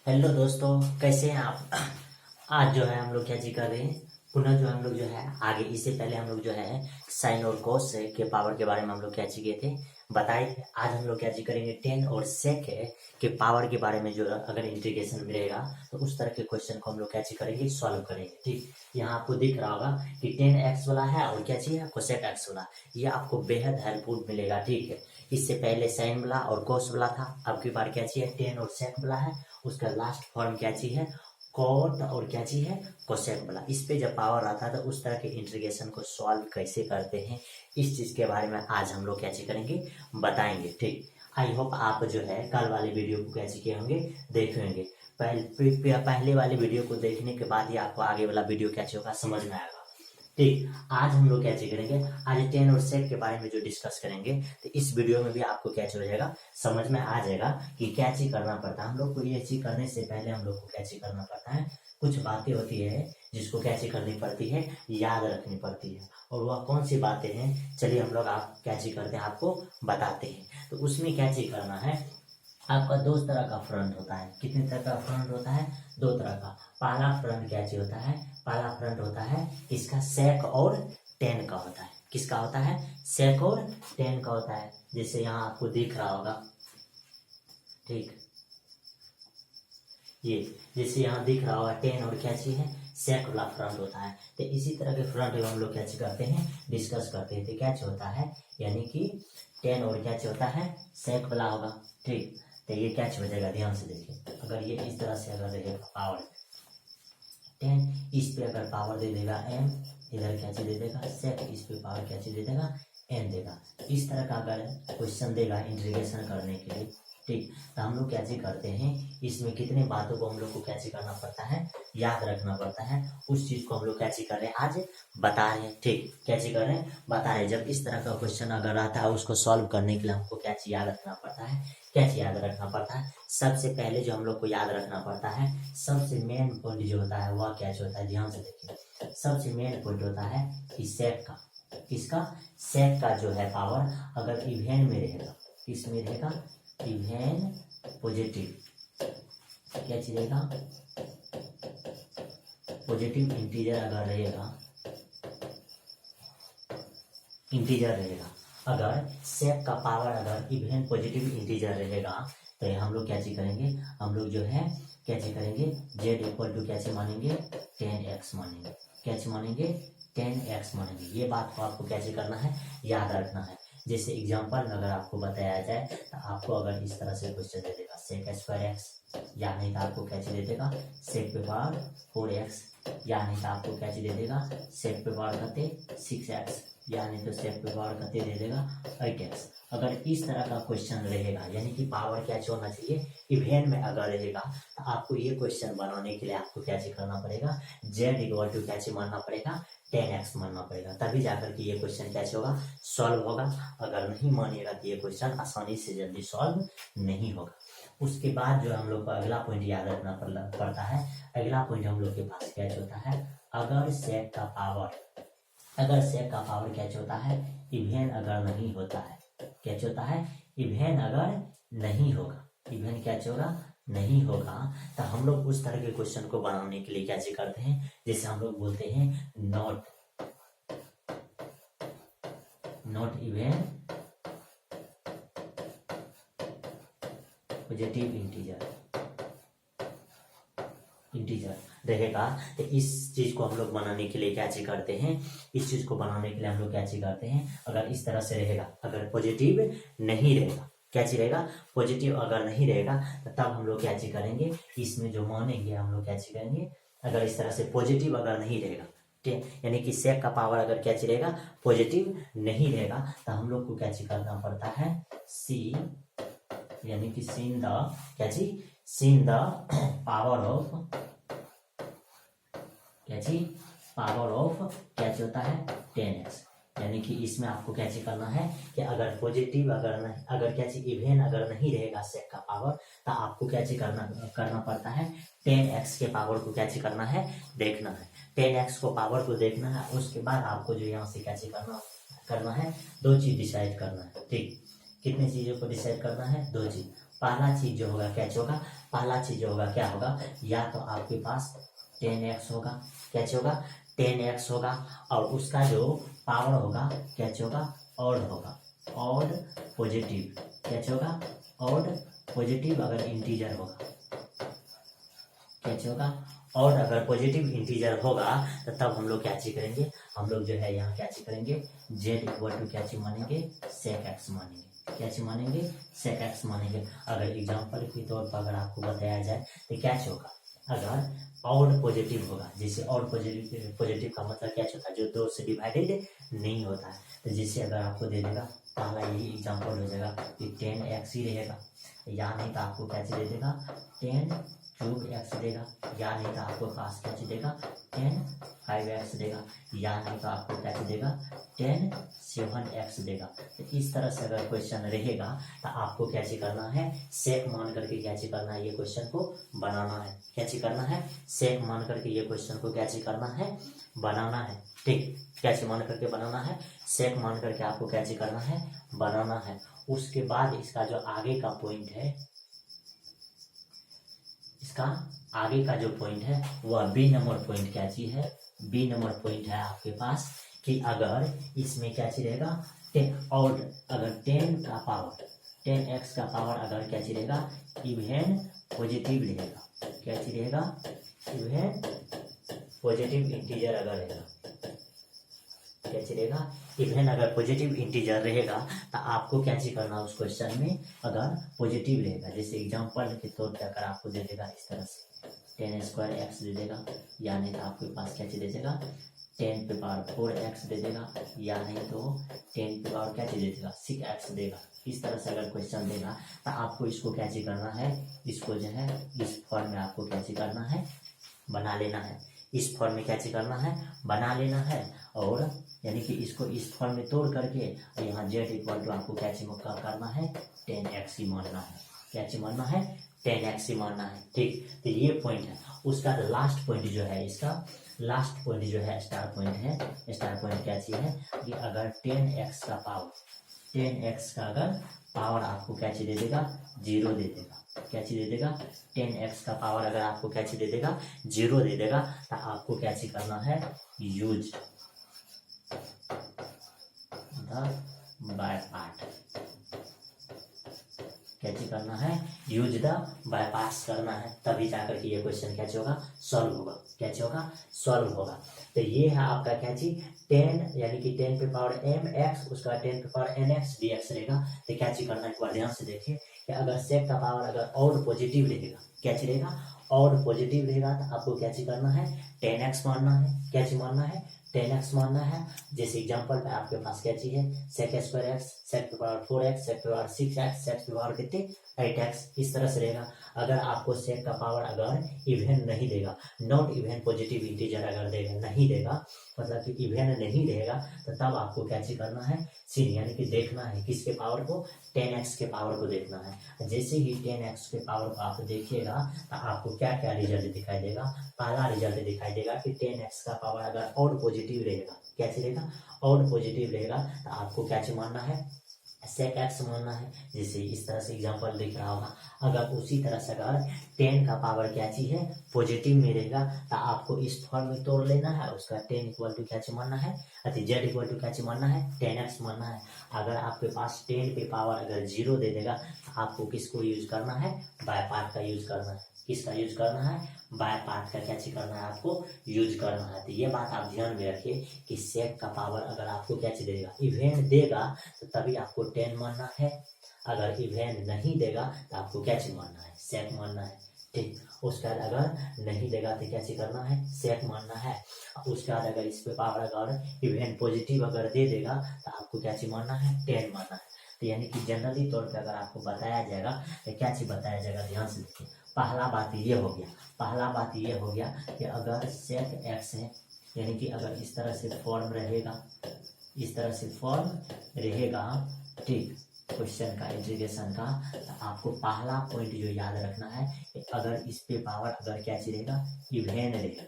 Hello दोस्तों, कैसे हैं आप। आज जो है हम लोग क्या चीज कर रहे हैं। पुनः जो हम लोग जो है आगे, इससे पहले हम लोग जो है साइन और कोस के पावर के बारे में हम लोग क्या चीज किए थे, बताए थे। आज हम लोग क्या चीज करेंगे, टेन और सेक के पावर के बारे में। जो अगर इंटीग्रेशन मिलेगा तो उस तरह के क्वेश्चन को हम लोग क्या चीज करेंगे, सॉल्व करेंगे। ठीक, यहाँ आपको दिख रहा होगा कि टेन एक्स वाला है और क्या चीज है, कोसेक एक्स वाला। ये आपको बेहद हेल्पफुल मिलेगा। ठीक है, इससे पहले साइन वाला और कोस वाला था, अब की बार क्या चीज है, टेन और सेक वाला है। उसका लास्ट फॉर्म क्या चीज है, कॉट और क्या चीज है, कोसेक वाला। इस पे जब पावर आता है तो उस तरह के इंटीग्रेशन को सॉल्व कैसे करते हैं, इस चीज के बारे में आज हम लोग क्या चीज करेंगे, बताएंगे। ठीक, आई होप आप जो है कल वाले वीडियो को क्या चीज किए होंगे, देखेंगे। पहले वाले वीडियो को देखने के बाद ही आपको आगे वाला वीडियो क्या चीज होगा, समझ में आएगा। ठीक, आज हम लोग क्या चीज करेंगे, आज टेन और सेक के बारे में जो डिस्कस करेंगे, तो इस वीडियो में भी आपको क्या चीज हो जाएगा, समझ में आ जाएगा कि क्या चीज करना पड़ता है हम लोग को। ये चीज करने से पहले हम लोग को क्या चीज करना पड़ता है, कुछ बातें होती है जिसको क्या चीज करनी पड़ती है, याद रखनी पड़ती है। और वह कौन सी बातें हैं, चलिए हम लोग आप क्या चीज करते हैं आपको बताते हैं। तो उसमें क्या चीज करना है, आपका दो तरह का फ्रंट होता है। कितने तरह का फ्रंट होता है, दो तरह का। पहला फ्रंट क्या चीज होता है, पहला फ्रंट होता है इसका सेक और टेन का होता है। किसका होता है, सेक और टेन का होता है। जैसे यहाँ आपको दिख रहा होगा, ठीक, ये जैसे यहाँ दिख रहा होगा, टेन और क्या चीज है, सेक वाला फ्रंट होता है। तो इसी तरह के फ्रंट हम लोग क्या चीज करते हैं, डिस्कस करते हैं। तो क्या चीज होता है, यानी कि टेन और क्या चीज होता है, सेक वाला होगा। ठीक, तो ये क्या चीज हो जाएगा, ध्यान से देखिए। अगर ये इस तरह से अगर रहेगा पावर टेन, इस पे अगर पावर दे देगा एम, इधर क्या चीज दे देगा सेक, इस पे पावर क्या चीज दे देगा, एन देगा। इस तरह का अगर क्वेश्चन देगा इंटीग्रेशन करने के लिए, ठीक, तो हम लोग क्या चीज करते हैं, इसमें कितने बातों को हम लोग को क्या चीज करना पड़ता है, याद रखना पड़ता है। उस चीज को हम लोग क्या चीज कर रहे हैं, आज बता रहे हैं। ठीक, क्या चीज कर रहे हैं, बता रहे हैं। जब इस तरह का क्वेश्चन अगर आता है, उसको सॉल्व करने के लिए हमको क्या चीज याद रखना पड़ता है, क्या चीज याद रखना पड़ता है। सबसे पहले जो हम लोग को याद रखना पड़ता है, सबसे मेन पॉइंट जो होता है वह क्या होता है, ध्यान से देखिए। सबसे मेन पॉइंट होता है कि सेक का, किसका, सेक का जो है पावर अगर इवेन में रहेगा, किसमें रहेगा, इवेन पॉजिटिव, क्या चीज रहेगा, पॉजिटिव इंटीजर अगर रहेगा, इंटीजर रहेगा। अगर सेक का पावर अगर इवन पॉजिटिव इंटीजर रहेगा, तो हम लोग क्या चीज करेंगे, हम लोग जो है क्या चीज करेंगे, जेड इक्वल टू क्या चीज मानेंगे, टेन एक्स मानेंगे। क्या चीज मानेंगे, टेन एक्स मानेंगे। ये बात को आपको क्या चीज करना है, याद रखना है। जैसे एग्जाम्पल में अगर आपको बताया जाए, तो आपको अगर इस तरह से क्वेश्चन दे देगा सेक स्क्वायर एक्स, या नहीं तो आपको क्या चीज दे देगा, सेक पे पावर फोर एक्स, या नहीं तो आपको क्या चीज दे देगा, सेक पे पावर करते सिक्स एक्स, या नहीं तो सेक पे पावर करते दे देगा एट एक्स। अगर इस तरह का क्वेश्चन रहेगा, यानी कि पावर क्या होना चाहिए, इवेन में अगर रहेगा, तो आपको ये क्वेश्चन बनाने के लिए आपको क्या चीज करना पड़ेगा, जेड इक्वल टू क्या चीज मानना पड़ेगा, टेन एक्स मानना पड़ेगा। तभी जाकर के ये क्वेश्चन क्या होगा, सॉल्व होगा। अगर नहीं मानिएगा तो ये क्वेश्चन आसानी से जल्दी सॉल्व नहीं होगा। उसके बाद जो हम लोग को अगला पॉइंट याद रखना पड़ता है। अगला पॉइंट हम लोग के पास क्या होता है, अगर सेक का पावर, अगर सेक का पावर क्या होता है, इवेन अगर नहीं होता है, क्या होता है, इवेन अगर नहीं होगा, इवेन क्या होगा, नहीं होगा, तो हम लोग उस तरह के क्वेश्चन को बनाने के लिए क्या चीज करते हैं, जैसे हम लोग बोलते हैं not, not even positive integer, integer रहेगा। तो इस चीज को हम लोग बनाने के लिए क्या चीज करते हैं, इस चीज को बनाने के लिए हम लोग क्या चीज करते हैं, अगर इस तरह से रहेगा, अगर पॉजिटिव नहीं रहेगा, क्या चीज रहेगा, पॉजिटिव अगर नहीं रहेगा, तो तब हम लोग क्या चीज करेंगे, इसमें जो मानेंगे हम लोग क्या चीज करेंगे, अगर इस तरह से पॉजिटिव अगर नहीं रहेगा, ठीक, यानी कि सेक का पावर अगर क्या चीज रहेगा, पॉजिटिव नहीं रहेगा, तो हम लोग को क्या चीज करना पड़ता है, सी, यानी कि सीन द, क्या चीज, सीन द पावर ऑफ, क्या चीज, पावर ऑफ क्या चीज होता है, टेन एक्स। यानी कि इसमें आपको क्या चीज करना है, कि अगर पॉजिटिव अगर नहीं, अगर क्या चीज इवेन अगर नहीं रहेगा सेक का पावर, तो आपको क्या चीज करना पड़ता है, टेन एक्स के पावर को क्या चीज करना है, देखना है। टेन एक्स को पावर को देखना है। उसके बाद आपको जो यहाँ से क्या चीज करना है, दो चीज डिसाइड करना है। ठीक, कितनी चीजों को डिसाइड करना है, 2 चीज। पहला चीज जो होगा क्या होगा, पहला चीज जो होगा क्या होगा, या तो आपके पास 10x होगा, क्या होगा 10x होगा, और उसका जो पावर होगा क्या होगा ऑड होगा, ऑड पॉजिटिव, क्या होगा ऑड पॉजिटिव अगर इंटीजर होगा, क्या होगा और अगर पॉजिटिव इंटीजर होगा तो तब हम लोग क्या चीज करेंगे, हम लोग जो है यहाँ क्या चीज करेंगे, z इक्वल टू क्या चीज मानेंगे, sec x मानेंगे, क्या चीज मानेंगे, sec x मानेंगे। अगर एग्जांपल के तौर पर अगर आपको बताया जाए तो क्या होगा, अगर ऑड पॉजिटिव होगा, जैसे ऑड पॉजिटिव का मतलब क्या होता है, जो 2 से डिवाइडेड नहीं होता है, तो जैसे अगर आपको दे देगा, पहला ये एग्जांपल हो जाएगा कि 10x ही रहेगा, या नहीं तो आपको क्या चीज दे देगा 10 क्यूब x देगा, या नहीं तो आपको पास क्या चीज देगा 10 5x देगा, या नहीं तो आपको क्या चीज देगा 10 7x देगा। तो इस तरह से अगर क्वेश्चन रहेगा तो आपको क्या चीज करना है, सेक मान करके क्या चीज करना है, ये क्वेश्चन को बनाना है, क्या चीज करना है, सेक मान करके ये क्वेश्चन को क्या चीज करना है, बनाना है। ठीक, क्या चीज मान करके बनाना है, सेक मान करके आपको क्या चीज करना है, बनाना है। उसके बाद इसका जो आगे का पॉइंट है, इसका आगे का जो पॉइंट है वह बी नंबर पॉइंट क्या चीज है, बी नंबर पॉइंट है आपके पास कि अगर इसमें क्या चीज रहेगा 10 और अगर 10 का पावर 10x का पावर अगर क्या चीज रहेगा, इवन पॉजिटिव रहेगा, क्या चीज रहेगा, इवन पॉजिटिव इंटीजर अगर रहेगा, क्या चीज रहेगा, इवन अगर पॉजिटिव इंटीजर रहेगा तो आपको क्या चीज करना है उस क्वेश्चन में, अगर पॉजिटिव रहेगा, जैसे एग्जांपल के तौर पर अगर आपको दे देगा इस तरह से 10 स्क्वायर एक्स दे देगा, या नहीं तो आपके पास क्या चीज दे देगा 10 पे पावर 4x दे देगा, या नहीं तो 10 पे पावर क्या चीज दे देगा 6x देगा। इस तरह से अगर क्वेश्चन देगा तो आपको इसको क्या चीज करना है, इसको जो है इस फॉर्म में आपको क्या चीज करना है, बना लेना है, इस फॉर्म में क्या चीज करना है, बना लेना है। और यानी कि इसको इस फॉर्म में तोड़ करके और यहाँ z इक्वल टू आपको क्या चीज करना है 10x ही मानना है, क्या चीज मानना है 10x ही मानना है। ठीक, तो ये पॉइंट है। उसका लास्ट पॉइंट जो है, इसका लास्ट पॉइंट जो है स्टार पॉइंट है, स्टार पॉइंट क्या चीज है कि अगर 10x का पावर 10x का अगर पावर आपको क्या चीज दे देगा 0 दे देगा, क्या चीज दे देगा 10x का पावर अगर आपको क्या चीज दे देगा 0 दे देगा, तो आपको क्या चीज करना है, यूज द बाय पार्ट, क्या चीज करना है, यूज द बाय पास करना है, तभी जाकर के ये क्वेश्चन क्या होगा, सॉल्व होगा, क्या होगा, सॉल्व होगा। तो ये है आपका क्या चीज 10 यानी कि 10 पे पावर mx, उसका 10 पे पावर nx dx रहेगा। तो क्या चीज करना है, एक बार ध्यान से देखिए कि अगर सेक का पावर अगर और पॉजिटिव रहेगा, क्या चीज रहेगा, और पॉजिटिव रहेगा, तो आपको क्या चीज करना है 10x मानना है, क्या चीज मानना है 10x मानना है। जैसे एग्जांपल पे आपके पास क्या चीज है सेक स्क्वायर एक्स, सेक पे पावर 4x, सेक पे पावर 6x, सेक पे पावर कितने 8x, इस तरह से रहेगा। अगर आपको सेक का पावर अगर इवन नहीं देगा, नॉट इवन पॉजिटिव इंटीजर अगर देगा, नहीं देगा मतलब कि इवन नहीं रहेगा, तो तब आपको क्या चीज करना है, सीन यानी कि देखना है किसके पावर को, 10x के पावर को देखना है। जैसे ही 10x के पावर को आप देखिएगा तो आपको क्या क्या रिजल्ट दिखाई देगा। पहला रिजल्ट दिखाई देगा कि 10x का पावर अगर और पॉजिटिव रहेगा, क्या रहेगा और पॉजिटिव रहेगा, तो आपको क्या चीज मानना है सेक एक्स मानना है। जैसे इस तरह से एग्जांपल दिख रहा होगा। अगर उसी तरह से अगर 10 का पावर क्या चीज है पॉजिटिव में रहेगा, तो आपको इस फॉर्म में तोड़ लेना है, उसका 10 इक्वल टू क्या चीज मानना है, जेड इक्वल टू क्या चीज मानना है 10x मानना है। अगर आपके पास 10 पे पावर अगर 0 दे देगा, तो आपको किसको यूज करना है, बाय पार्ट का यूज करना है। किसका यूज करना है, बाय पार्ट का क्या चीज करना है, आपको यूज करना है। तो ये बात आप ध्यान में रखिए कि सेक का पावर अगर आपको क्या चीज देगा, इवेंट देगा, तो तभी आपको 10 मानना है। अगर इवेंट नहीं देगा तो आपको क्या चीज मानना है, सेक मानना है। ठीक, उसके बाद अगर नहीं देगा तो क्या चीज करना है, सेक मानना है। उसके बाद अगर इस पे पावर अगर इवेंट पॉजिटिव अगर दे देगा, तो आपको क्या चीज मानना है, 10 मानना है। तो यानी कि जनरली तौर पर अगर आपको बताया जाएगा तो क्या चीज बताया जाएगा, ध्यान से देखिए। पहला बात ये हो गया, पहला बात ये हो गया कि अगर सेक एक्स है, यानी कि अगर इस तरह से फॉर्म रहेगा, इस तरह से फॉर्म रहेगा, ठीक, क्वेश्चन का इंटीग्रेशन का, तो आपको पहला पॉइंट जो याद रखना है कि अगर इस पे पावर अगर क्या चीज रहेगा, इवेन रहेगा,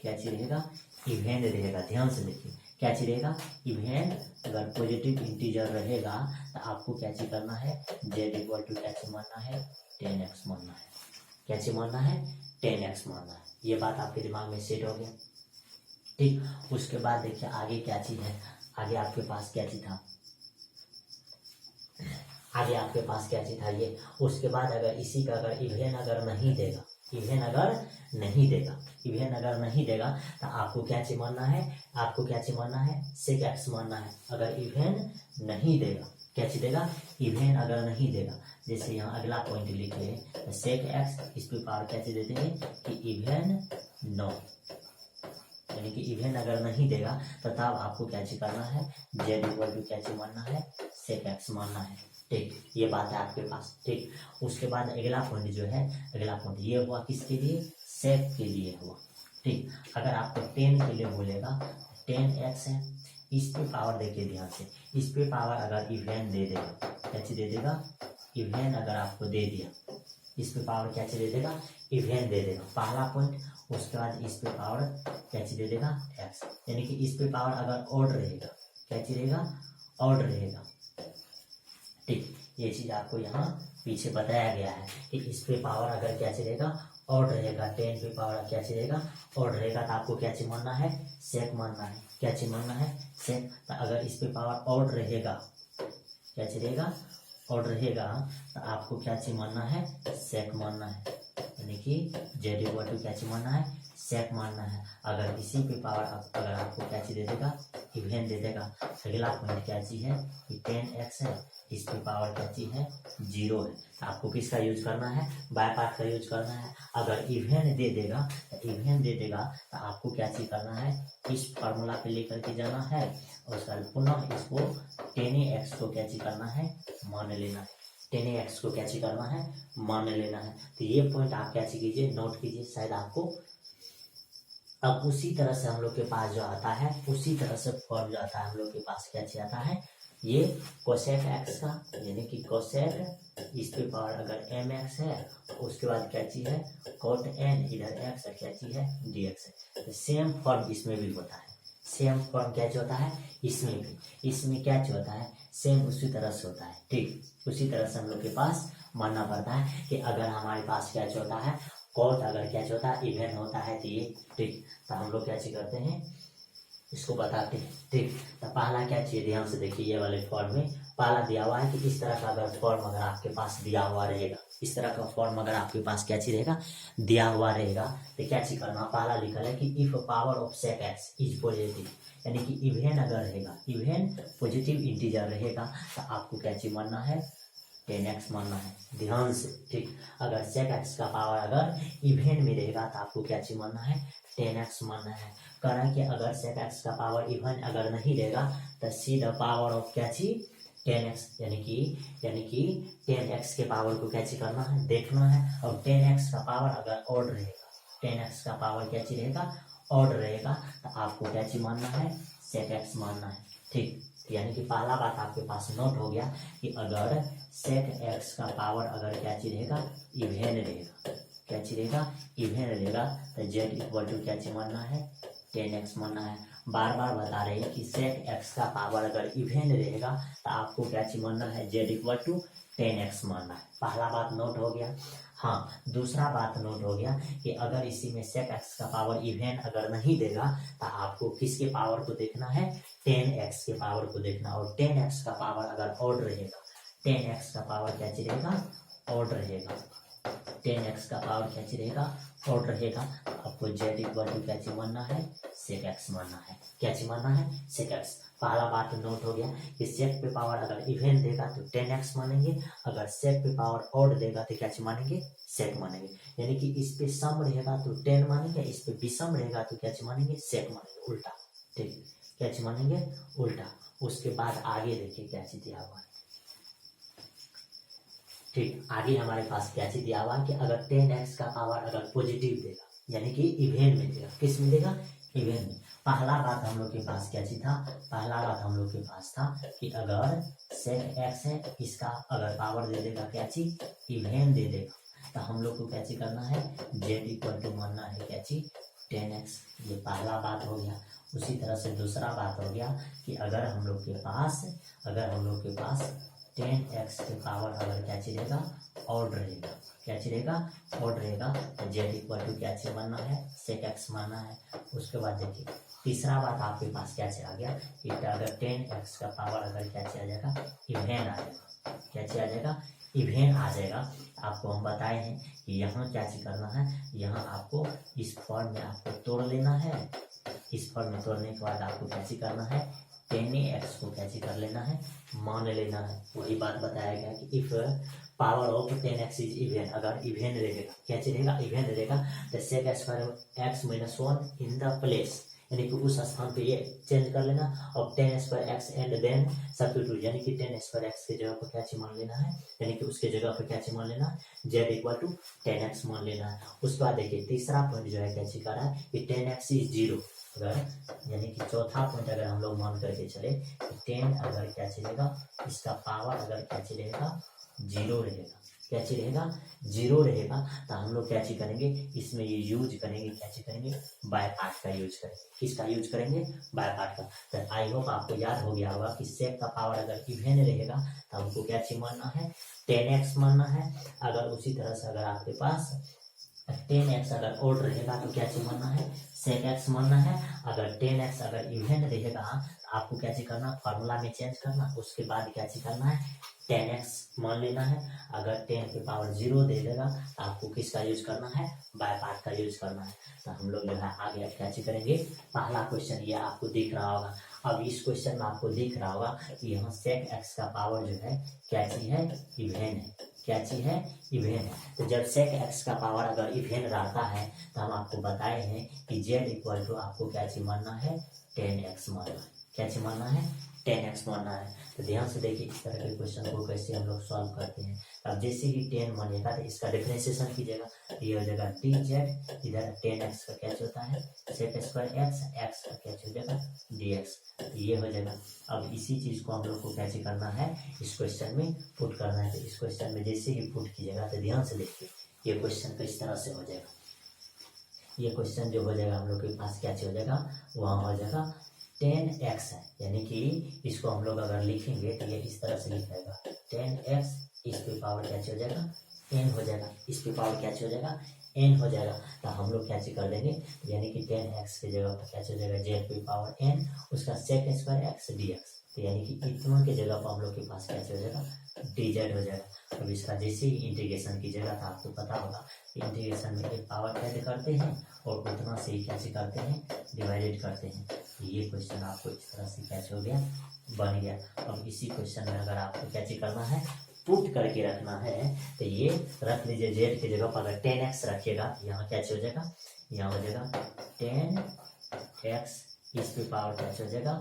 क्या चीज रहेगा, इवेन रहेगा। ध्यान से देखिए क्या चीज रहेगा, इवेन अगर पॉजिटिव इंटीजर रहेगा तो आपको क्या चीज करना है, जेड इक्वल टू क्या चीज मानना है, 10x मानना है। क्या चीज मानना है, 10x मानना है। ये बात आपके दिमाग में सेट हो गया। ठीक, उसके बाद देखिए आगे क्या चीज है, आगे आपके पास क्या चीज था, आगे आपके पास क्या चीज था ये। उसके बाद अगर इसी का अगर इवेन अगर नहीं देगा, इवेन अगर नहीं देगा, इवेन अगर नहीं देगा तो आपको क्या चीज मानना है, आपको क्या चीज मानना है, सेक एक्स मानना है। अगर इवेन नहीं देगा, क्या चीज देगा, इवेन अगर नहीं देगा, जैसे यहाँ अगला पॉइंट लिखे सेक एक्स, इस पे पावर क्या चीज देते हैं कि इवेन नो, यानी कि इवेन अगर नहीं देगा तो तब आपको क्या चीज करना है, जेड इक्वल टू क्या चीज मानना है, सेक एक्स मानना है। ठीक, ये बात है आपके पास। ठीक, उसके बाद अगला पॉइंट जो है, अगला पॉइंट ये हुआ किसके लिए, सेक के लिए हुआ। ठीक, अगर आपको 10 के लिए बोलेगा 10x है, इस पे पावर देखिए ध्यान से, इस पे पावर अगर इवेन दे देगा, क्या चीज दे देगा, इवेन अगर आपको दे दिया, इस पे पावर क्या चीज दे देगा, इवेन दे देगा, पहला पॉइंट। उसके बाद इस पे पावर क्या चीज दे देगा, x, यानी कि इस पे पावर अगर ऑड रहेगा, क्या चीज रहेगा, ऑड रहेगा। ठीक, ये चीज आपको यहाँ पीछे बताया गया है कि इस पे पावर अगर क्या चीज रहेगा, ऑड रहेगा, 10 पे पावर क्या चीज रहेगा, ऑड रहेगा, तो आपको क्या चीज मानना है, सेक मानना है। क्या चीज मानना है, सेक। तो अगर इस पे पावर ऑड रहेगा, क्या चीज रहेगा, ऑड रहेगा, तो आपको क्या चीज मानना है, सेक मानना है, यानी कि जेड इक्वल टू क्या चीज मानना है, सेक मानना है। अगर इसी पे पावर अगर आपको क्या चीज दे देगा, इवेन दे देगा। अगला पॉइंट क्या चीज है कि 10x है, इस पे पावर क्या चीज है, 0 है। तो आपको किसका यूज करना है, बाय पार्ट का यूज करना है। अगर इवेन दे देगा, तो इवेन दे देगा तो आपको क्या चीज करना है, इस फार्मूला पे लेकर के जाना है और उसका पुनः इसको 10x को क्या चीज करना है, मान लेना है। 10x को क्या चीज करना है, मान लेना है। तो ये पॉइंट आप क्या चीज कीजिए, नोट कीजिए, शायद आपको। अब उसी तरह से हम लोग के पास जो आता है, उसी तरह से फॉर्म जो आता है हम लोग के पास, क्या चीज आता है, ये कोसेक एक्स का, यानी कि कोसेक, इस पे पावर अगर एम एक्स है, उसके बाद क्या चीज है, कोट एन, इधर एक्स है, क्या चीज है, डी एक्स है। तो सेम फॉर्म इसमें भी होता है, सेम फॉर्म क्या चीज होता है, इसमें भी, इसमें क्या चीज होता है, सेम उसी तरह से होता है। ठीक, उसी तरह से हम लोग के पास मानना पड़ता है कि अगर हमारे पास क्या चीज होता है, कोट अगर क्या चीज होता है, इवेन होता है, तो ये ठीक, तो हम लोग क्या चीज करते हैं, इसको बताते हैं। ठीक, तो पहला क्या चाहिए, ध्यान से देखिए, ये वाले फॉर्म में पहला दिया हुआ है कि इस तरह का अगर फॉर्म अगर आपके पास दिया हुआ रहेगा, इस तरह का फॉर्म अगर आपके पास क्या चीज रहेगा, दिया हुआ रहेगा, तो क्या चीज करना, पहला लिखा है कि if power of sec x is positive, यानी कि इवेन अगर रहेगा, इवेन पॉजिटिव इंटीजर रहेगा, तो आपको क्या चीज मानना है, 10x मानना है। ध्यान से, ठीक, अगर सेक एक्स का पावर अगर इवेन में रहेगा तो आपको क्या चीज मानना है, 10x मानना है। कारण कि अगर सेक एक्स का पावर इवन अगर नहीं रहेगा तो सी द पावर ऑफ क्या चीज, 10x, यानी कि 10x के पावर को क्या चीज करना है, देखना है। और 10x का पावर अगर ऑड रहेगा, 10x का पावर क्या चीज रहेगा, ऑड रहेगा, तो आपको क्या चीज मानना है, सेक एक्स मानना है। ठीक, यानी कि पहला बात आपके पास नोट हो गया कि अगर सेक एक्स का पावर अगर क्या चीज रहेगा, इवेन रहेगा, क्या चीज रहेगा, इवेन रहेगा, तो जेड इक्वल टू क्या चीज मानना है, 10x मानना है। बार बार बता रहे हैं कि सेक एक्स का पावर अगर इवेन रहेगा तो आपको क्या चीज मानना है, जेड इक्वल टू 10x मानना है। पहला बात नोट हो गया। हाँ, दूसरा बात नोट हो गया कि अगर इसी में सेक एक्स का पावर इवेन अगर नहीं देगा तो आपको किसके पावर को देखना है, 10x के पावर को देखना। और 10x का पावर अगर ऑड रहेगा, 10x का पावर क्या चीज रहेगा, ऑड रहेगा, 10x का पावर क्या चीज रहेगा, ऑड रहेगा, आपको जेड इक्वल टू क्या चीज मानना है, सेक एक्स मानना है। क्या चीज मानना है, सेक एक्स। पहला बात नोट हो गया कि सेक पे पावर अगर इवेन देगा तो 10x मानेंगे, अगर सेक पे पावर ऑड देगा तो क्या चीज मानेंगे, सेक मानेंगे। यानी कि इस पे सम रहेगा तो 10 मानेंगे, इस पे विषम रहेगा तो क्या चीज मानेंगे, सेक मानेंगे, उल्टा। ठीक, क्या चीज मानेंगे, उल्टा। उसके बाद आगे देखिए क्या चीज दिया हुआ है। ठीक, आगे हमारे पास क्या चीज दिया हुआ है कि अगर 10x का पावर अगर पॉजिटिव देगा, यानी कि इवेन में देगा, किस में देगा, इवेन में। पहला बात हम लोग के पास क्या चीज था, पहला बात हम लोग के पास था कि अगर सेक एक्स है, इसका अगर पावर दे देगा क्या चीज, इवेन दे देगा, तो हम लोग को क्या चीज करना है, जेड इक्वल टू मानना है क्या चीज, 10x, ये पहला बात हो गया। उसी तरह से दूसरा बात हो गया कि अगर हम लोग के पास 10x के पावर अगर क्या चीज रहेगा, ऑड रहेगा, क्या चीज रहेगा, ऑड रहेगा, तो z इक्वल टू क्या चीज मानना है, sec x मानना है। उसके बाद देखिए तीसरा बात आपके पास क्या चीज आ गया कि अगर 10x का पावर अगर क्या चीज आ जाएगा, इवेन आ जाएगा, क्या चीज आ जाएगा, इवेन आ जाएगा। आपको हम बताए हैं कि यहाँ क्या चीज करना है, यहाँ आपको इस फॉर्म में आपको तोड़ लेना है। इस फॉर्म में तोड़ने के बाद आपको क्या चीज करना है, 10x को क्या चीज कर लेना है, मान लेना है। वही बात बताया गया कि if power of 10x is even, अगर इवेन रहेगा, क्या चीज रहेगा, इवेन रहेगा, तो sec square x minus 1 in the place, यानी कि उस स्थान पे ये चेंज कर लेना। और 10 square x and then substitute, यानी कि 10 स्क्वायर एक्स की जगह पर क्या चीज मान लेना है, यानी कि उसके जगह पर क्या चीज मान लेना है, z इक्वल टू 10x मान लेना है। उसके बाद देखिए तीसरा पॉइंट जो है क्या चीज कर रहा है कि 10x इज जीरो, अगर यानी कि चौथा पॉइंट अगर हम लोग मान करके चले कि 10 अगर क्या चलेगा, इसका पावर अगर क्या चलेगा, जीरो रहेगा, क्या चीज रहेगा, जीरो रहेगा, तो हम लोग क्या चीज करेंगे, इसमें ये यूज करेंगे, क्या चीज करेंगे, बाय पार्ट का यूज करेंगे। किसका यूज करेंगे, बाय पार्ट का। तो आई होप आपको याद हो गया होगा कि सेक का पावर अगर इवेन रहेगा तो हमको क्या चीज मानना है, 10x मानना है। अगर उसी तरह से अगर आपके पास 10x अगर ओड रहेगा तो क्या चीज मानना है, sec x मानना है। अगर 10x अगर इवेन रहेगा आपको क्या चीज करना, फॉर्मूला में चेंज करना। उसके बाद क्या चीज करना है, 10x मान लेना है। अगर 10 के पावर 0 दे देगा तो आपको किसका यूज करना है, बाय पार्ट का यूज करना है। तो हम लोग जो है आगे क्या चीज करेंगे, पहला क्वेश्चन ये आपको दिख रहा होगा। अब इस क्वेश्चन में आपको दिख रहा होगा कि यहाँ sec x का पावर जो है क्या चीज है, इवेन है, क्या चीज है, इवेन है। तो जब sec x का पावर अगर इवेन रहता है तो हम आपको बताए हैं कि z इक्वल टू आपको क्या चीज मानना है, 10x मानना है, क्या चीज मानना है, 10x मानना है। तो ध्यान से देखिए इस तरह के क्वेश्चन को कैसे हम लोग सॉल्व करते हैं। अब जैसे ही 10 मानेगा तो इसका डिफरेंशिएशन कीजिएगा, तो ये हो जाएगा dz, इधर 10x का क्या होता है, sec स्क्वायर x का क्या हो जाएगा, dx, ये हो जाएगा। अब इसी चीज को हम लोग को कैसे करना है, इस क्वेश्चन में पुट करना है। तो इस क्वेश्चन में जैसे ही पुट कीजिएगा तो ध्यान से देखिए ये क्वेश्चन किस तरह से हो जाएगा। ये क्वेश्चन जो हो जाएगा हम लोग के पास क्या हो जाएगा, वहाँ हो जाएगा 10x है, यानी कि इसको हम लोग अगर लिखेंगे तो ये इस तरह से लिखेगा 10x, इस पे पावर क्या हो जाएगा, n हो जाएगा, इस पे पावर क्या हो जाएगा, n हो जाएगा। तो हम लोग क्या कर देंगे, यानी कि 10x की जगह पर क्या हो जाएगा, z पे पावर n, उसका sec स्क्वायर x dx, तो यानी कि इतना के जगह पर हम लोग के पास क्या हो जाएगा, dz हो जाएगा। अब इसका जैसे ही इंटीग्रेशन कीजिएगा तो आपको पता होगा कि इंटीग्रेशन में एक पावर ऐड करते हैं और उतना से ही क्या करते हैं, डिवाइडेड करते हैं। ये क्वेश्चन आपको इस तरह से क्या हो गया, बन गया। अब इसी क्वेश्चन में अगर आपको क्या करना है, पुट करके रखना है, तो ये रख लीजिए z की जगह पर अगर 10x रखिएगा तो यहाँ क्या हो जाएगा, यहाँ हो जाएगा 10x, इस पे पावर क्या हो जाएगा,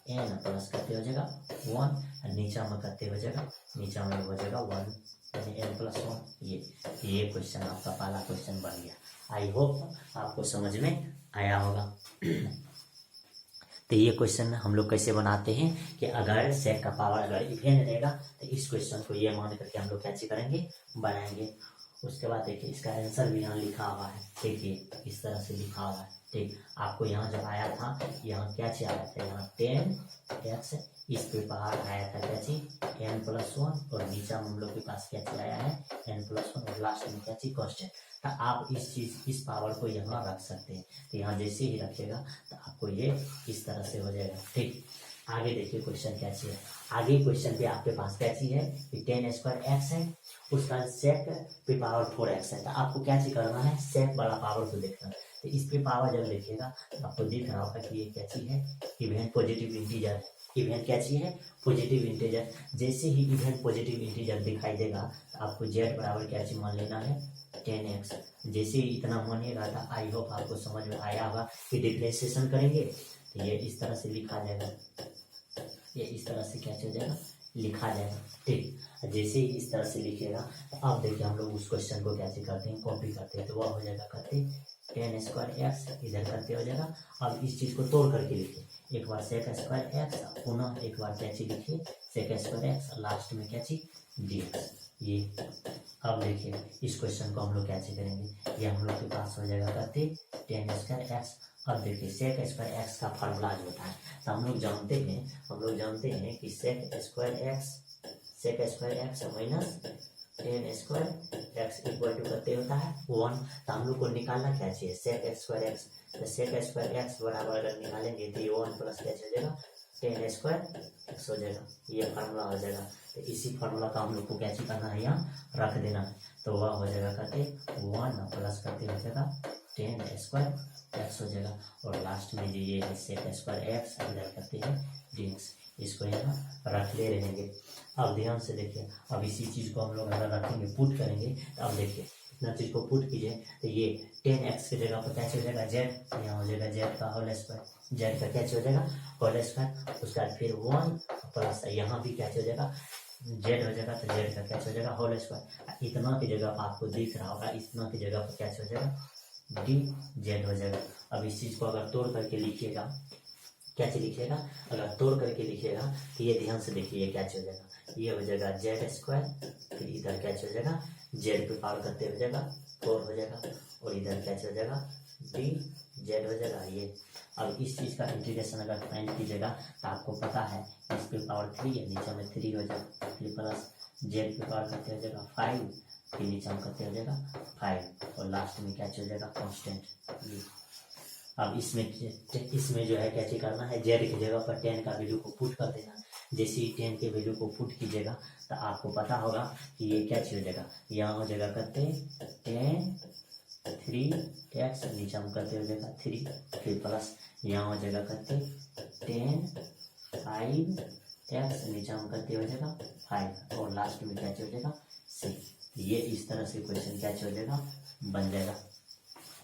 n प्लस करते हो जाएगा 1, और नीचा में करते हो जाएगा, नीचा में हो जाएगा 1, यानी n प्लस 1। ये क्वेश्चन आपका पहला क्वेश्चन बन गया। आई होप आपको समझ में आया होगा। तो ये क्वेश्चन हम लोग कैसे बनाते हैं कि अगर सेक का पावर अगर इवेन रहेगा तो इस क्वेश्चन को ये मान करके हम लोग क्या करेंगे, बनाएंगे। उसके बाद देखिए इसका आंसर भी यहाँ लिखा हुआ है, देखिए इस तरह से लिखा हुआ है। ठीक, आपको यहाँ जब आया था, यहाँ क्या चीज आया था, यहाँ 10x, इस पे पावर आया था क्या चीज, n प्लस 1, और नीचा हम लोग के पास क्या चीज आया है, n प्लस 1, और लास्ट में क्या चीज कांस्टेंट। तो आप इस पावर को यहाँ रख सकते हैं। तो यहाँ जैसे ही रखेगा तो आपको ये इस तरह से हो जाएगा। ठीक, आगे देखिए क्वेश्चन क्या चीज है। आगे क्वेश्चन पे आपके पास क्या चीज है कि 10 स्क्वायर एक्स है, उसका सेक पे पावर 4x है। तो आपको क्या चीज करना है, सेक वाला पावर को देखना है। तो इस पे पावर जब देखिएगा तो आपको दिख रहा होगा कि ये क्या चीज है, इवेन पॉजिटिव इंटीजर है। इवेन क्या चीज है, पॉजिटिव इंटीजर। जैसे ही इवेन पॉजिटिव इंटीजर दिखाई देगा तो आपको z बराबर क्या चीज मान लेना है, 10x। जैसे ही इतना मानिएगा तो आई होप आपको समझ में आया होगा कि डिफरेंशिएशन करेंगे तो ये इस तरह से लिखा जाएगा, ये इस तरह से क्या हो जाएगा, लिखा जाएगा। ठीक, जैसे ही इस तरह से लिखेगा तो अब देखिए हम लोग उस क्वेश्चन को क्या करते हैं, कॉपी करते हैं। तो वह हो जाएगा करते 10 स्क्वायर एक्स, इधर करते हो जाएगा। अब इस चीज को तोड़ करके लिखिए, एक बार सेक स्क्वायर एक्स, पुनः एक बार क्या चीज लिखिए, सेक स्क्वायर एक्स, लास्ट में क्या चीज, dx। अब देखिए इस क्वेश्चन को हम लोग कैसे करेंगे, ये हम लोग के पास हो जाएगा कहते 10² x। अब देखिए sec² x का फार्मूला जो होता है, तो हम लोग जानते हैं कि sec² x minus 10² x equal to कितने होता है 1। तो हम लोग को निकालना क्या चाहिए sec² x, तो sec² x बराबर अगर निकालेंगे तो ये 1 प्लस क्या हो जाएगा 10² x हो जाएगा, ये फार्मूला हो जाएगा। तो इसी फार्मूला का हम लोग को क्या करना है, यहाँ रख देना है। तो वह हो जाएगा कहते 1 प्लस करते हो जाएगा 10² x हो जाएगा, और लास्ट में जो ये है sec² x इधर करते हैं dx, इसको यहाँ रख ले रहेंगे। अब ध्यान से देखिए, अब इसी चीज को हम लोग अगर रखेंगे पुट करेंगे, तो अब देखिए इतना चीज को पुट कीजिए, तो ये 10x की जगह पर क्या हो जाएगा z, यहाँ हो जाएगा z का होल स्क्वायर, z का क्या हो जाएगा होल स्क्वायर। उसके बाद फिर 1 प्लस यहाँ भी क्या हो जाएगा z हो जाएगा, तो z का क्या हो जाएगा होल स्क्वायर। इतना की जगह पर आपको दिख रहा होगा, इतना की जगह पर क्या हो जाएगा dz हो जाएगा। अब इस चीज को अगर तोड़ करके लिखिएगा, क्या चीज लिखिएगा, अगर तोड़ करके लिखिएगा तो ये ध्यान से देखिए ये क्या हो जाएगा, ये हो जाएगा z², फिर इधर क्या हो जाएगा z पे पावर करते हो जाएगा 4 हो जाएगा, और इधर क्या हो जाएगा dz हो जाएगा ये। अब इस चीज का इंटीग्रेशन अगर फाइंड कीजिएगा तो आपको पता है इस पे पावर 3 है, नीचे में 3 हो जाएगा, फिर प्लस z पे पावर करते हो जाएगा 5, फिर नीचे में करते हो जाएगा 5, और लास्ट में क्या हो जाएगा कॉन्स्टेंट। अब इसमें जो है क्या करना है, z की जगह पर 10 का वैल्यू को पुट कर देना। जैसे ही 10 के वैल्यू को पुट कीजिएगा तो आपको पता होगा कि ये क्या हो जाएगा, यहाँ हो जाएगा करते 10 3x, नीचे हम करते हो जाएगा 3, फिर प्लस यहाँ हो जाएगा करते 10 5x, नीचे हम करते हो जाएगा 5, और लास्ट में क्या हो जाएगा 6। ये इस तरह से क्वेश्चन क्या हो जाएगा बन जाएगा,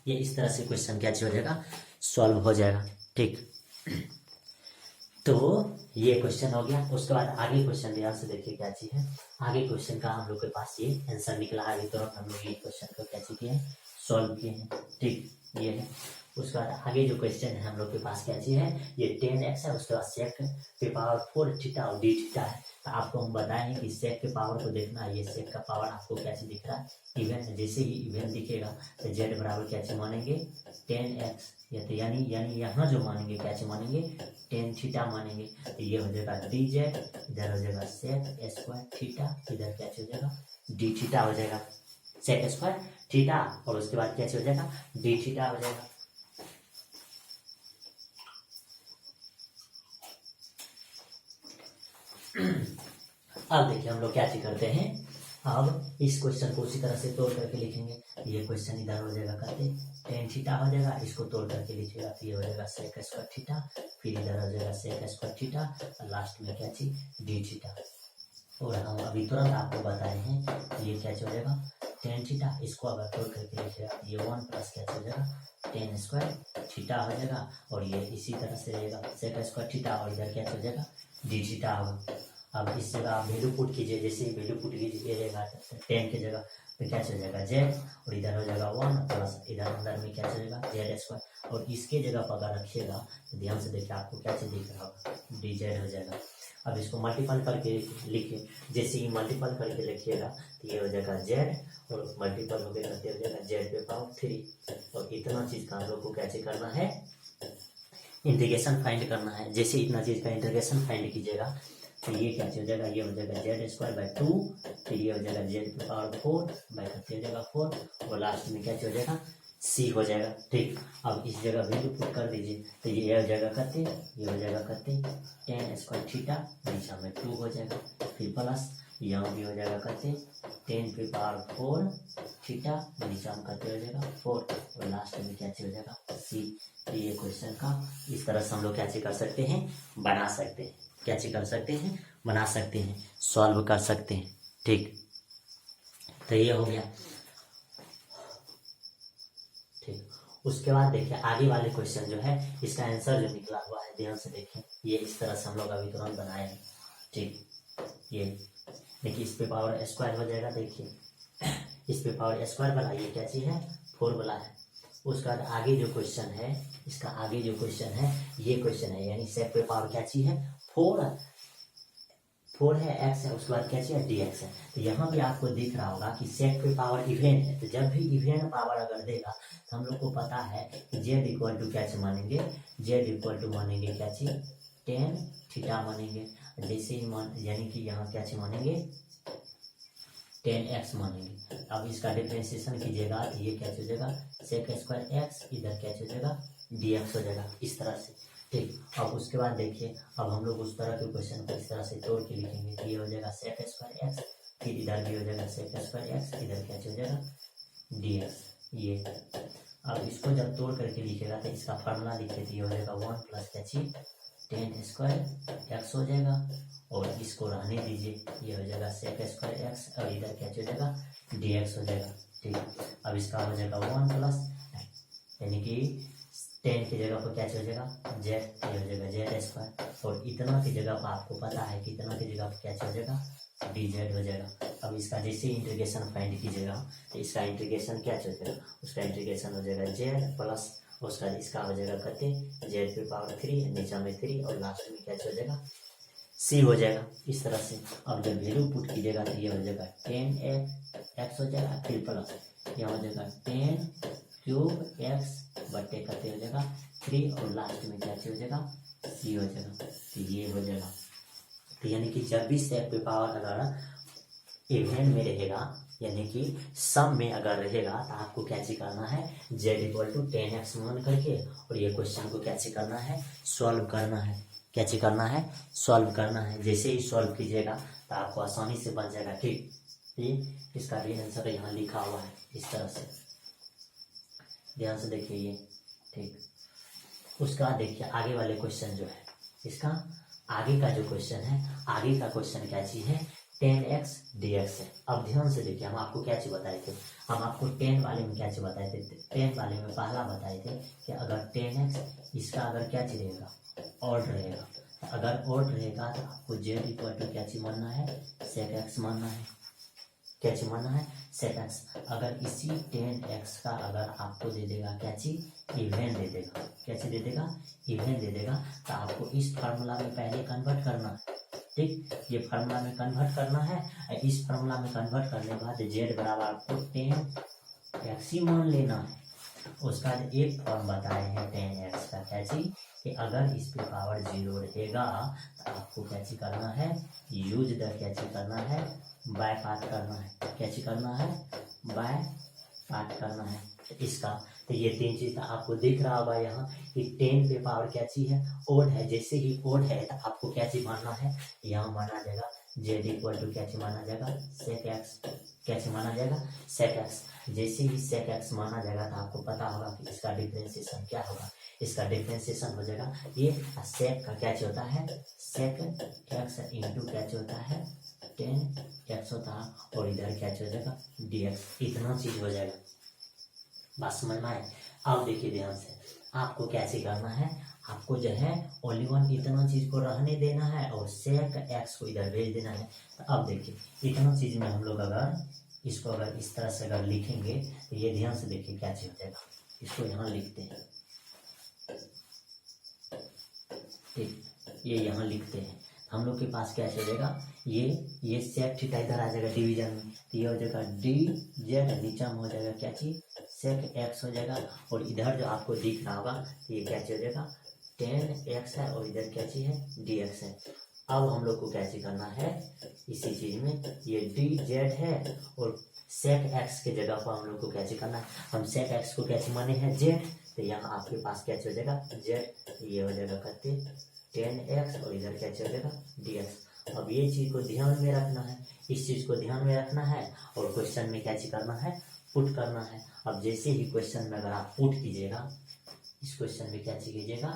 ये इस तरह से क्वेश्चन क्या हो जाएगा सॉल्व हो जाएगा। ठीक, तो ये क्वेश्चन हो गया। उसके बाद आगे क्वेश्चन ध्यान से देखिए क्या चीज है, आगे क्वेश्चन का हम लोग के पास ये आंसर निकला है, तो हम लोग ये क्वेश्चन को क्या किए हैं सॉल्व किए हैं। ठीक, ये है। उसके बाद आगे जो क्वेश्चन है हम लोग के पास क्या चीज है, ये 10x है, उसके बाद सेक के पावर 4 थीटा और d थीटा है। तो आपको हम बताएं कि सेक के पावर को देखना है, ये सेक का पावर आपको क्या चीज दिख रहा है इवेंट, जैसे ही इवेंट दिखेगा तो z बराबर क्या चीज मानेंगे 10x, या तो यानी यहाँ जो मानेंगे क्या चीज मानेंगे 10 थीटा मानेंगे। तो ये हो जाएगा dz, इधर हो जाएगा सेक स्क्वायर थीटा, इधर क्या हो जाएगा d थीटा हो जाएगा, सेक स्क्वायर थीटा, और उसके बाद क्या हो जाएगा d थीटा हो जाएगा। अब देखिए हम लोग क्या चीज करते हैं, अब इस क्वेश्चन को उसी तरह से तोड़ करके लिखेंगे। ये क्वेश्चन इधर हो जाएगा कहते 10 थीटा हो जाएगा, इसको तोड़ करके लिखिएगा तो ये हो जाएगा सेक स्क्वायर थीटा, फिर इधर हो जाएगा सेक स्क्वायर थीटा, और लास्ट में क्या चीज डी थीटा। और हम अभी तुरंत आपको बताए हैं ये क्या हो जाएगा 10 थीटा, इसको अगर तोड़ करके लिखिएगा ये 1 प्लस क्या हो जाएगा 10 स्क्वायर थीटा हो जाएगा, और ये इसी तरह से रहेगा सेक स्क्वायर थीटा, और इधर क्या हो जाएगा डी थीटा होगा। अब इस जगह आप वैल्यू पुट कीजिए, जैसे ही वैल्यू पुट कीजिए रहेगा 10 की जगह तो क्या हो जाएगा z, और इधर हो जाएगा 1 प्लस इधर अंदर में क्या हो जाएगा z स्क्वायर, और इसके जगह पर अगर रखिएगा तो ध्यान से देखिए आपको क्या चीज दिख रहा होगा dz हो जाएगा। अब इसको मल्टीपल करके लिखिए, जैसे ही मल्टीपल करके लिखिएगा तो ये हो जाएगा z, और मल्टीपल हो गया हो जाएगा z पे पावर 3, और इतना चीज का हम लोग को कैसे करना है इंटीग्रेशन फाइंड करना है। जैसे इतना चीज का इंटीग्रेशन फाइंड कीजिएगा तो ये क्या हो जाएगा, ये हो जाएगा z स्क्वायर बाई 2, फिर ये हो जाएगा z पे पावर 4 बाई करते हो जाएगा 4, और लास्ट में क्या हो जाएगा c हो जाएगा। ठीक, अब इस जगह वैल्यू पुट कर दीजिए तो ये हो जाएगा करते, ये हो जाएगा करते 10 स्क्वायर थीटा, नीचे में 2 हो जाएगा, फिर प्लस यहाँ भी हो जाएगा करते 10 पे पावर 4 थीटा, नीचे में करते हो जाएगा 4, और लास्ट में क्या हो जाएगा c। तो ये क्वेश्चन का इस तरह से हम लोग क्या कर सकते हैं बना सकते हैं, क्या कर सकते हैं बना सकते हैं, सॉल्व कर सकते हैं। ठीक, तो ये हो गया। ठीक, उसके बाद देखिए आगे वाले क्वेश्चन जो है इसका आंसर जो निकला हुआ है ध्यान से देखिए, ये इस तरह से हम लोग अभी तुरंत बनाए हैं। ठीक, ये देखिए इस पे पावर स्क्वायर हो जाएगा, देखिए इस पे पावर स्क्वायर वाला ये क्या चीज है 4 वाला है। उसके बाद आगे जो क्वेश्चन है, इसका आगे जो क्वेश्चन है ये क्वेश्चन है, यानी सेक पे पावर क्या चीज है 4 4 है, x है, उसके बाद क्या चाहिए dx है। तो यहाँ भी आपको दिख रहा होगा कि सेक पे पावर इवेन है, तो जब भी इवेन पावर अगर देगा तो हम लोग को पता है कि z इक्वल टू क्या चीज मानेंगे, z इक्वल टू मानेंगे क्या चीज टेन थीटा मानेंगे। जैसे ही मान यानी कि यहाँ क्या चीज मानेंगे 10x मानेंगे। अब इसका डिफरेंशिएशन कीजिएगा तो ये क्या हो जाएगा सेक स्क्वायर एक्स, इधर क्या हो जाएगा dx हो जाएगा, इस तरह से। ठीक, अब उसके बाद देखिए अब हम लोग उस तरह के क्वेश्चन को इस तरह से तोड़ के लिखेंगे तो ये हो जाएगा सेक स्क्वायर एक्स, फिर इधर भी हो जाएगा सेक स्क्वायर एक्स, इधर क्या हो जाएगा dx। ये अब इसको जब तोड़ करके लिखेगा तो इसका फार्मूला लिखे तो ये हो जाएगा 1 प्लस क्या चीज 10 स्क्वायर एक्स हो जाएगा, और इसको रहने दीजिए, ये हो जाएगा सेक स्क्वायर एक्स, और इधर क्या हो जाएगा dx हो जाएगा। ठीक, अब इसका हो जाएगा 1 प्लस यानी कि 10 की जगह पर क्या हो जाएगा z, ये हो जाएगा जेड स्क्वायर, और इतना की जगह पर आपको पता है कि इतना की जगह पर क्या हो जाएगा dz हो जाएगा। अब इसका जैसे इंटीग्रेशन फाइंड कीजिएगा तो इसका इंटीग्रेशन क्या हो जाएगा, उसका इंटीग्रेशन हो जाएगा z प्लस उसका इसका हो जाएगा कहते z पे पावर 3, नीचे में 3 और लास्ट में क्या हो जाएगा c हो जाएगा, इस तरह से। अब जब वैल्यू पुट कीजिएगा तो ये हो जाएगा 10x हो जाएगा, फिर प्लस यह हो जाएगा 10 क्यूब एक्स बटे कहते हो जाएगा 3, और लास्ट में क्या हो जाएगा c हो जाएगा, तो ये हो जाएगा। तो यानी कि जब भी सेक पे पावर अगर इवेन में रहेगा यानी कि सम में अगर रहेगा तो आपको क्या चीज करना है z इक्वल टू 10x मान करके, और ये क्वेश्चन को क्या चीज करना है सॉल्व करना है, क्या चीज करना है सॉल्व करना है। जैसे ही सॉल्व कीजिएगा तो आपको आसानी से बन जाएगा। ठीक, ये इसका भी आंसर यहाँ लिखा हुआ है इस तरह से, ध्यान से देखिए ये। ठीक, उसका देखिए आगे वाले क्वेश्चन जो है, इसका आगे का जो क्वेश्चन है, आगे का क्वेश्चन क्या चीज है 10x dx है। अब ध्यान से देखिए हम आपको क्या चीज बताए थे, हम आपको 10 वाले में क्या चीज बताए थे, 10 वाले में पहला बताए थे कि अगर 10x इसका अगर क्या चीज रहेगा ऑड रहेगा, तो अगर ऑड रहेगा तो आपको z इक्वल टू क्या चीज मानना है सेक x मानना है, क्या चीज मानना है सेक x। अगर इसी 10x का अगर आपको दे देगा क्या चीज इवेन दे देगा, क्या चीज दे देगा इवेन दे देगा, तो आपको इस फार्मूला में पहले कन्वर्ट करना है। ठीक, ये फार्मूला में कन्वर्ट करना है, इस फार्मूला में कन्वर्ट करने के बाद z बराबर आपको 10x ही मान लेना है। उसका एक फॉर्म बताए हैं 10x का क्या चीज कि अगर इस पे पावर 0 रहेगा तो आपको क्या चीज करना है यूज द क्या चीज करना है बाय पार्ट करना है, क्या चीज करना है बाय पार्ट करना है। तो इसका तो ये 3 चीज आपको दिख रहा होगा यहाँ कि 10 पे पावर क्या चीज है ओड है, जैसे ही ओड है तो आपको क्या चीज मानना है यहाँ माना जाएगा z इक्वल टू क्या चीज माना जाएगा सेक एक्स, क्या चीज माना जाएगा सेक एक्स। जैसे ही सेक एक्स माना जाएगा तो आपको पता होगा कि इसका डिफरेंशिएशन क्या होगा, इसका डिफरेंशिएशन हो जाएगा ये सेक का क्या चीज होता है सेक एक्स इंटू क्या चीज होता है 10x होता है, और इधर क्या चीज हो जाएगा dx, इतना चीज हो जाएगा। बात समझ में आए। अब देखिए ध्यान से आपको कैसे करना है, आपको जो है ओनली वन इतना चीज को रहने देना है और सेक एक्स को इधर भेज देना है। तो अब देखिए इतना चीज में हम लोग अगर इसको अगर इस तरह से अगर लिखेंगे तो ये ध्यान से देखिए क्या चीज हो जाएगा, इसको यहाँ लिखते हैं। ठीक, ये यहाँ लिखते हैं, हम लोग के पास क्या चलेगा ये सेक थीटा इधर आ जाएगा डिवीजन में, तो ये हो जाएगा डी जेड, नीचा में हो जाएगा क्या चीज सेक एक्स हो जाएगा, और इधर जो आपको दिख रहा होगा ये क्या चीज हो जाएगा 10x है, और इधर क्या चीज है dx है। अब हम लोग को क्या चीज करना है इसी चीज में ये डी जेड है और सेक एक्स के जगह पर हम लोग को क्या चीज करना है, हम सेक एक्स को क्या चीज माने हैं जेड, तो यहाँ आपके पास क्या चीज हो जाएगा जेड, ये हो जाएगा कहते 10x और इधर क्या चीज हो जाएगा dx। अब ये चीज को ध्यान में रखना है, इस चीज को ध्यान में रखना है, और क्वेश्चन में क्या चीज करना है पुट करना है। अब जैसे ही क्वेश्चन में अगर आप पुट कीजिएगा, इस क्वेश्चन में क्या चीज कीजिएगा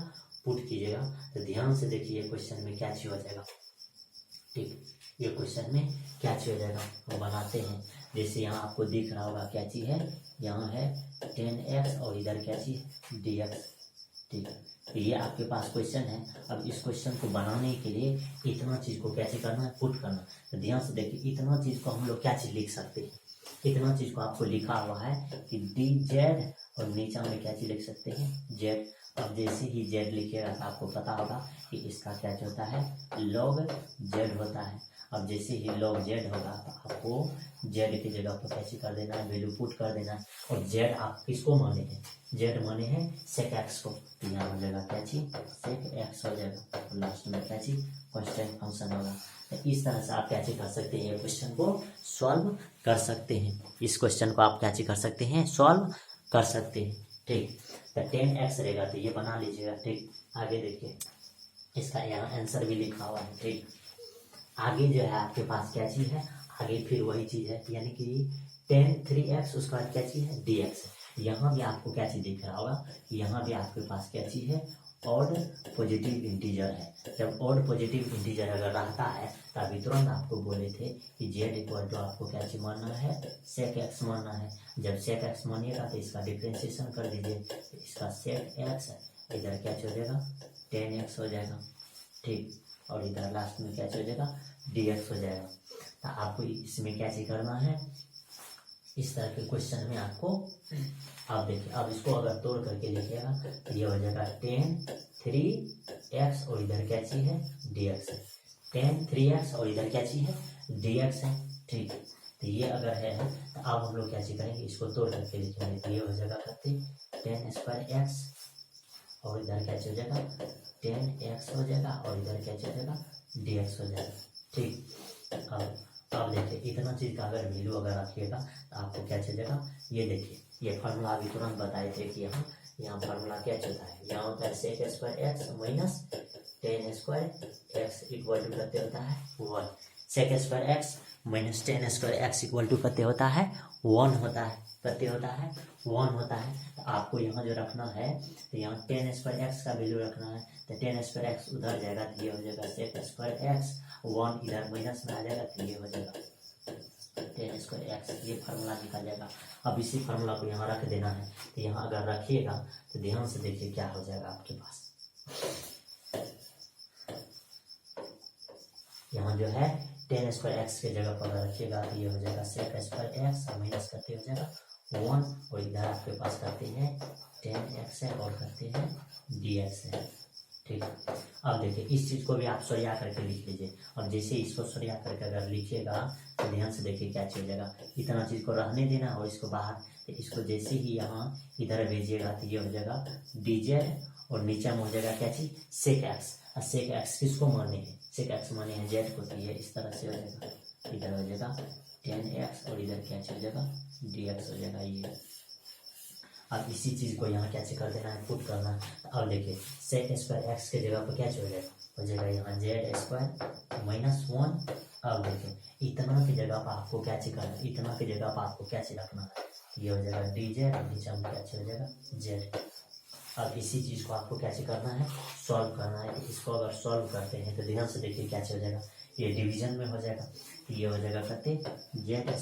पुट कीजिएगा, तो ध्यान से देखिए क्वेश्चन में क्या चीज हो जाएगा। ठीक, ये क्वेश्चन में क्या चीज हो जाएगा हम बनाते हैं। जैसे यहाँ आपको दिख रहा होगा क्या चीज है, यहाँ है 10x और इधर क्या चीज dx। ठीक, तो ये आपके पास क्वेश्चन है। अब इस क्वेश्चन को बनाने के लिए इतना चीज को कैसे करना है पुट करना। तो ध्यान से देखिए इतना चीज को हम लोग क्या चीज लिख सकते हैं, इतना चीज को आपको लिखा हुआ है कि डी जेड और नीचे में क्या चीज लिख सकते हैं जेड। अब जैसे ही जेड लिखिएगा तो आपको पता होगा कि इसका क्या होता है लॉग जेड होता है। अब जैसे ही लॉग जेड होगा तो आपको जेड की जगह पर कैसे कर देना है वैल्यू पुट कर देना है। और जेड आप किसको माने हैं जेड माने हैं सेक एक्स को, तो यहाँ हो जाएगा क्या चीज सेक एक्स हो जाएगा और लास्ट में क्या चीज कांस्टेंट फंक्शन होगा। तो इस तरह से आप क्या चीज कर सकते हैं क्वेश्चन को सॉल्व कर सकते हैं। इस क्वेश्चन को आप क्या चीज कर सकते हैं सॉल्व कर सकते हैं। ठीक, तो 10x रहेगा तो ये बना लीजिएगा। ठीक, आगे देखिए इसका यहाँ आंसर भी लिखा हुआ है। ठीक, आगे जो है आपके पास क्या चीज है आगे फिर वही चीज है यानी कि 10 3x उसका क्या चीज है dx। यहाँ भी आपको क्या चीज दिख रहा होगा यहाँ भी आपके पास क्या चीज है ऑड पॉजिटिव इंटीजर है। जब ऑड पॉजिटिव इंटीजर अगर रहता है तो अभी तुरंत आपको बोले थे कि जेड इक्वल टू आपको क्या चीज मानना है सेक एक्स मानना है। जब सेक एक्स मानिएगा तो इसका डिफ्रेंशिएशन कर दीजिए, इसका सेक एक्स इधर क्या हो जाएगा 10x हो जाएगा। ठीक, और इधर लास्ट में क्या हो जाएगा dx हो जाएगा। तो आपको इसमें क्या चीज करना है इस तरह के क्वेश्चन में आपको आप देखिए अब इसको अगर तोड़ करके लिखिएगा तो ये हो जाएगा 10 3x और इधर क्या चीज है dx है। 10 3x और इधर क्या चीज है dx है। ठीक, तो ये अगर है तो अब हम लोग क्या चीज करेंगे इसको तोड़ करके लिखेंगे तो ये हो जाएगा करते 10 स्क्वायर एक्स और इधर क्या हो जाएगा 10x हो जाएगा और इधर क्या हो जाएगा dx हो जाएगा। ठीक, अब देखिए इतना चीज का अगर वैल्यू अगर रखिएगा तो आपको क्या चलेगा ये देखिए ये फार्मूला अभी तुरंत बताए थे कि यहाँ फार्मूला क्या चलता है यहाँ होता है sec square x minus 10 square x equal to करते होता है 1। Sec square x minus 10 square x equal to करते होता है 1 होता है करते होता है 1 होता है। तो आपको यहाँ जो रखना है तो यहाँ 10 स्क्वायर एक्स का वैल्यू रखना है तो 10 स्क्वायर एक्स उधर जाएगा तो ये हो जाएगा सेक स्क्वायर एक्स 1 इधर माइनस में आ जाएगा तो ये हो जाएगा 10 स्क्वायर एक्स। ये फार्मूला निकल जाएगा। अब इसी फार्मूला को यहाँ रख देना है तो यहाँ अगर रखिएगा तो ध्यान से देखिए क्या हो जाएगा आपके पास। यहाँ जो है 10 स्क्वायर एक्स के जगह पर रखिएगा तो ये हो जाएगा सेक स्क्वायर एक्स और माइनस करते हो जाएगा 1 और इधर आपके पास करते हैं 10x है और करते हैं dx है। ठीक, अब देखिए इस चीज को भी आप सरिया करके लिख लीजिए और जैसे इसको सरिया करके अगर लिखिएगा तो ध्यान से देखिए क्या चल जाएगा। इतना चीज को रहने देना और इसको बाहर तो इसको जैसे ही यहाँ इधर भेजिएगा तो ये हो जाएगा dz और नीचे में हो जाएगा क्या चीज सेक एक्स। और सेक एक्स किसको माने हैं सेक एक्स माने हैं जेड को, तो ये इस तरह से हो जाएगा इधर हो जाएगा 10x और इधर क्या हो जाएगा dx हो जाएगा ये। अब इसी चीज को यहाँ क्या कर देना है पुट करना है। अब देखिए सेक स्क्वायर एक्स के जगह पर क्या हो जाएगा यहाँ जेड स्क्वायर माइनस 1। अब देखिए इतना की जगह पर आपको क्या करना है इतना की जगह पर आपको क्या रखना है ये हो जाएगा dz और नीचे में क्या हो जाएगा z। अब इसी चीज को आपको क्या करना है सॉल्व करना है। तो इसको अगर सॉल्व करते हैं तो ध्यान से देखिए क्या हो जाएगा ये डिवीजन में हो जाएगा ये हो जाएगा करते z